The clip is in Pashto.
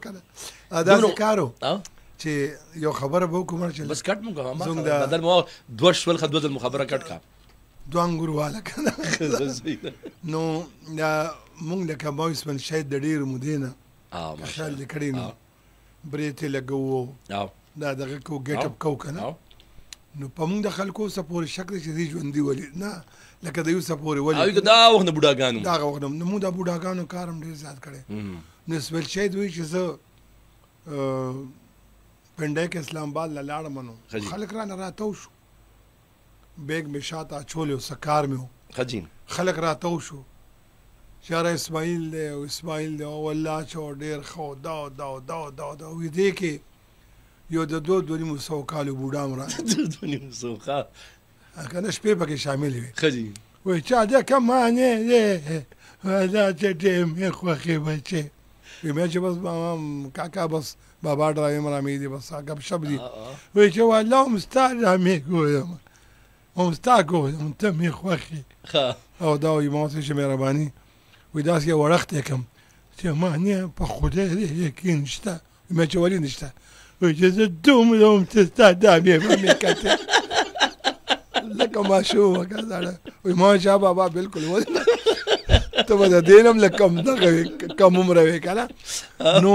کنه داسې کار و چې یو خبره به وکړو چې بس کټ مو کوه بدل مو دوه شول دوه ځل خبره کټ کا دوه انګور والا کنه نو مونږ لکه مایس من شاید د ډېرو مودې نه خیال دې کړی نو برېتې لګوو دا دغه کو ګیټ اپ کو کنه نو په مونږ د خلکو څه پورې شک دی چې دوی ژوندي ولي نه لکه د یوسف پورې ولي دا وخت د بوډاګانو دغه وخت نو مونږ د بوډاګانو کار هم ډېر زیات کړی نو اسماعیل شاید وایي چې زه پنډی کې اسلام آباد له لاړم نو خلک رانه راتاو شو بیگ مې شاته اچولی و سکار مې و خلک راتاو شو چې یاره اسماعیل دی او اسماعیل دی او الله چې ډېر ښه دا وي دې کې یو د دوه نیمو سوو کالو بوډا هم راغی که نه شپې پکې شاملې وې وایي چا دی که معنی دی دا چې ډېر مې خوښې بچې وایي مې چې بس کاکا بس بابا ډرایو مرامې دي بس ګپ شپ دي وایي چې والله هم ستا ډرامې ګورم هم ستا ګورم ته مې خوښې او دا وایي ما ورته چې مهرباني وایي داسې یو وړښت یې کړم چې معنی په خدای دې یقین شته مې چې ولې نشته وایي چې زه دومره هم چې ستا ډرامې به مې کتې لکه ماشوم که سړی وایي ماشا بابا بلکل ولې ته به د دې نه هم لږ کم دغه کم عمره وې که نه نو